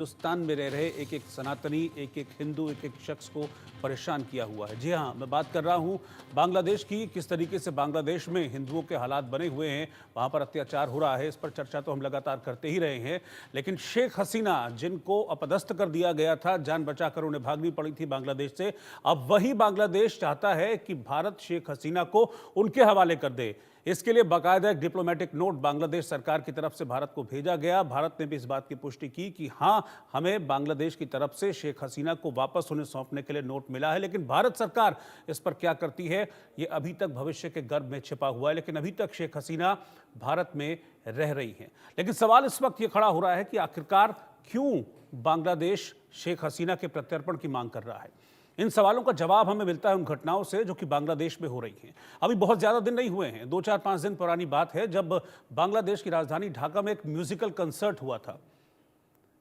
हिंदुस्तान में रह रहे एक एक सनातनी, एक एक हिंदू, एक एक शख्स को परेशान किया हुआ है। जी हाँ, मैं बात कर रहा हूँ बांग्लादेश की। किस तरीके से बांग्लादेश में हिंदुओं के हालात बने हुए हैं, वहाँ पर अत्याचार हो रहा है, इस पर चर्चा तो हम लगातार करते ही रहे हैं। लेकिन शेख हसीना, जिनको अपदस्थ कर दिया गया था, जान बचाकर उन्हें भागनी पड़ी थी बांग्लादेश से, अब वही बांग्लादेश चाहता है कि भारत शेख हसीना को उनके हवाले कर दे। इसके लिए बाकायदा एक डिप्लोमेटिक नोट बांग्लादेश सरकार की तरफ से भारत को भेजा गया। भारत ने भी इस बात की पुष्टि की कि हाँ, हमें बांग्लादेश की तरफ से शेख हसीना को वापस उन्हें सौंपने के लिए नोट मिला है। लेकिन भारत सरकार इस पर क्या करती है, ये अभी तक भविष्य के गर्भ में छिपा हुआ है। लेकिन अभी तक शेख हसीना भारत में रह रही हैं। लेकिन सवाल इस वक्त ये खड़ा हो रहा है कि आखिरकार क्यों बांग्लादेश शेख हसीना के प्रत्यर्पण की मांग कर रहा है। इन सवालों का जवाब हमें मिलता है उन घटनाओं से जो कि बांग्लादेश में हो रही हैं। अभी बहुत ज़्यादा दिन नहीं हुए हैं, 2-4-5 दिन पुरानी बात है, जब बांग्लादेश की राजधानी ढाका में एक म्यूजिकल कंसर्ट हुआ था।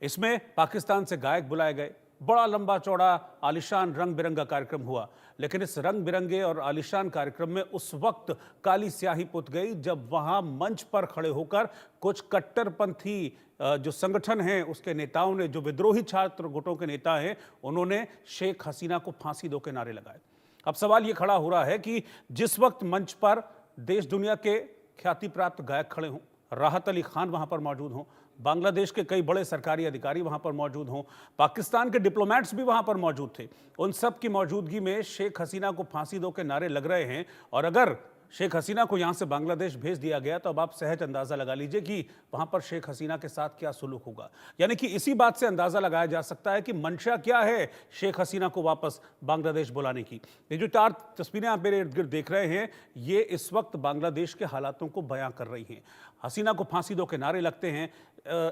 इसमें पाकिस्तान से गायक बुलाए गए, बड़ा लंबा चौड़ा आलिशान रंग बिरंगा कार्यक्रम हुआ। लेकिन इस रंग बिरंगे और आलिशान कार्यक्रम में उस वक्त काली स्याही पुत गई जब वहां मंच पर खड़े होकर कुछ कट्टरपंथी जो संगठन हैं उसके नेताओं ने, जो विद्रोही छात्र गुटों के नेता हैं, उन्होंने शेख हसीना को फांसी दो के नारे लगाए। अब सवाल ये खड़ा हो रहा है कि जिस वक्त मंच पर देश दुनिया के ख्याति प्राप्त गायक खड़े हों, राहत अली खान वहां पर मौजूद हों, बांग्लादेश के कई बड़े सरकारी अधिकारी वहां पर मौजूद हों, पाकिस्तान के डिप्लोमेट्स भी वहां पर मौजूद थे, उन सब की मौजूदगी में शेख हसीना को फांसी दो के नारे लग रहे हैं। और अगर शेख हसीना को यहां से बांग्लादेश भेज दिया गया तो अब आप सहज अंदाजा लगा लीजिए कि वहां पर शेख हसीना के साथ क्या सुलूक होगा। यानी कि इसी बात से अंदाजा लगाया जा सकता है कि मंशा क्या है शेख हसीना को वापस बांग्लादेश बुलाने की। ये जो 4 तस्वीरें आप मेरे इर्द गिर्द देख रहे हैं, ये इस वक्त बांग्लादेश के हालातों को बयां कर रही हैं। हसीना को फांसी दो के नारे लगते हैं।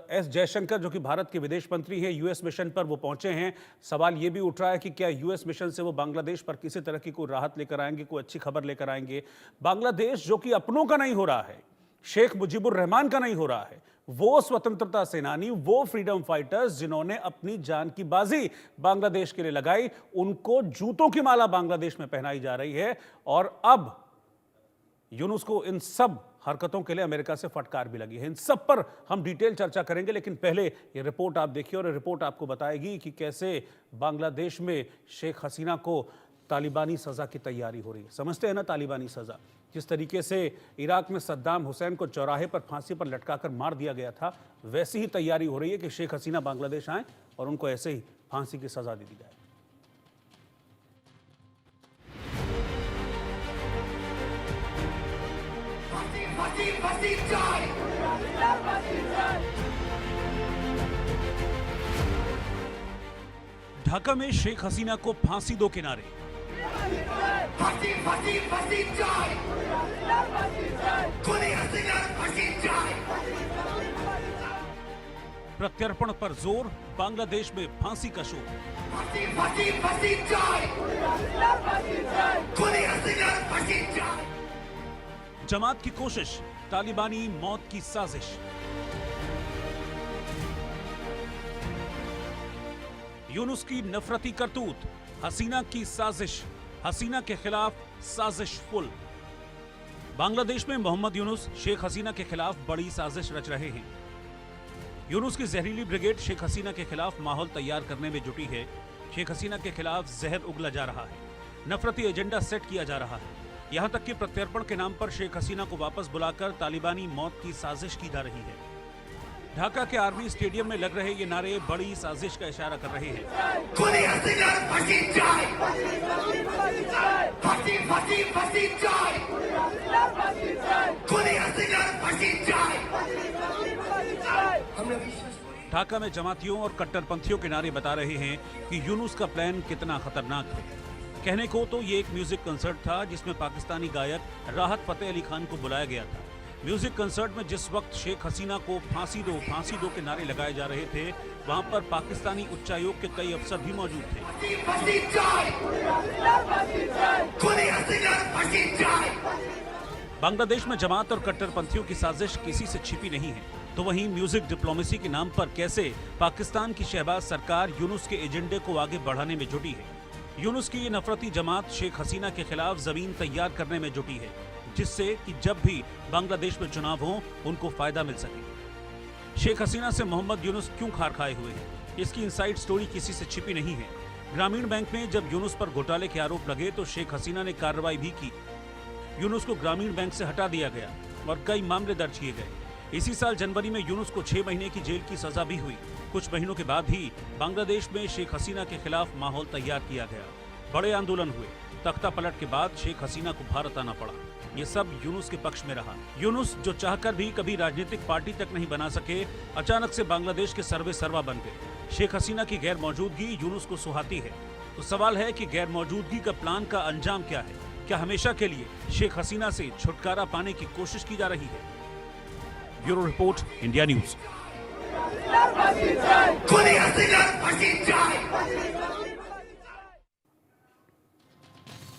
एस जयशंकर, जो कि भारत के विदेश मंत्री हैं, यूएस मिशन पर वो पहुंचे हैं। सवाल ये भी उठ रहा है कि क्या यूएस मिशन से वो बांग्लादेश पर किसी तरह की कोई राहत लेकर आएंगे, कोई अच्छी खबर लेकर आएंगे। बांग्लादेश जो कि अपनों का नहीं हो रहा है, शेख मुजीबुर रहमान का नहीं हो रहा है, वो स्वतंत्रता सेनानी, वो फ्रीडम फाइटर्स जिन्होंने अपनी जान की बाजी बांग्लादेश के लिए लगाई, उनको जूतों की माला बांग्लादेश में पहनाई जा रही है। और अब यूनुस को इन सब हरकतों के लिए अमेरिका से फटकार भी लगी है। इन सब पर हम डिटेल चर्चा करेंगे, लेकिन पहले ये रिपोर्ट आप देखिए और ये रिपोर्ट आपको बताएगी कि कैसे बांग्लादेश में शेख हसीना को तालिबानी सज़ा की तैयारी हो रही है। समझते हैं ना तालिबानी सज़ा, जिस तरीके से इराक में सद्दाम हुसैन को चौराहे पर फांसी पर लटकाकर मार दिया गया था, वैसी ही तैयारी हो रही है कि शेख हसीना बांग्लादेश आए और उनको ऐसे ही फांसी की सज़ा दे दी जाए। ढाका में शेख हसीना को फांसी दो के नारे। प्रत्यर्पण पर जोर, बांग्लादेश में फांसी का शोर। जमात की कोशिश, तालिबानी मौत की साजिश। यूनुस की नफरती करतूत, हसीना की साजिश, हसीना के खिलाफ साजिश फुल। बांग्लादेश में मोहम्मद यूनुस शेख हसीना के खिलाफ बड़ी साजिश रच रहे हैं। यूनुस की जहरीली ब्रिगेड शेख हसीना के खिलाफ माहौल तैयार करने में जुटी है। शेख हसीना के खिलाफ जहर उगला जा रहा है, नफरती एजेंडा सेट किया जा रहा है। यहां तक कि प्रत्यर्पण के नाम पर शेख हसीना को वापस बुलाकर तालिबानी मौत की साजिश की जा रही है। ढाका के आर्मी स्टेडियम में लग रहे ये नारे बड़ी साजिश का इशारा कर रहे हैं। ढाका में जमातियों और कट्टरपंथियों के नारे बता रहे हैं कि यूनुस का प्लान कितना खतरनाक है। कहने को तो ये एक म्यूजिक कंसर्ट था जिसमें पाकिस्तानी गायक राहत फतेह अली खान को बुलाया गया था। म्यूजिक कंसर्ट में जिस वक्त शेख हसीना को फांसी दो के नारे लगाए जा रहे थे, वहां पर पाकिस्तानी उच्चायोग के कई अफसर भी मौजूद थे। बांग्लादेश में जमात और कट्टरपंथियों की साजिश किसी से छिपी नहीं है, तो वहीं म्यूजिक डिप्लोमेसी के नाम पर कैसे पाकिस्तान की शहबाज सरकार यूनुस के एजेंडे को आगे बढ़ाने में जुटी है। यूनुस की ये नफरती जमात शेख हसीना के खिलाफ जमीन तैयार करने में जुटी है, जिससे कि जब भी बांग्लादेश में चुनाव हो उनको फायदा मिल सके। शेख हसीना से मोहम्मद यूनुस क्यों खार खाए हुए हैं? इसकी इनसाइड स्टोरी किसी से छिपी नहीं है। ग्रामीण बैंक में जब यूनुस पर घोटाले के आरोप लगे तो शेख हसीना ने कार्रवाई भी की। यूनुस को ग्रामीण बैंक से हटा दिया गया और कई मामले दर्ज किए गए। इसी साल जनवरी में यूनुस को 6 महीने की जेल की सजा भी हुई। कुछ महीनों के बाद ही बांग्लादेश में शेख हसीना के खिलाफ माहौल तैयार किया गया। बड़े आंदोलन हुए। तख्ता पलट के बाद शेख हसीना को भारत आना पड़ा। ये सब यूनुस के पक्ष में रहा। यूनुस जो चाहकर भी कभी राजनीतिक पार्टी तक नहीं बना सके, अचानक से बांग्लादेश के सर्वे सर्वा बन गए। शेख हसीना की गैर मौजूदगी यूनुस को सुहाती है। तो सवाल है कि गैर मौजूदगी का प्लान का अंजाम क्या है? क्या हमेशा के लिए शेख हसीना से छुटकारा पाने की कोशिश की जा रही है? Bureau report, India news.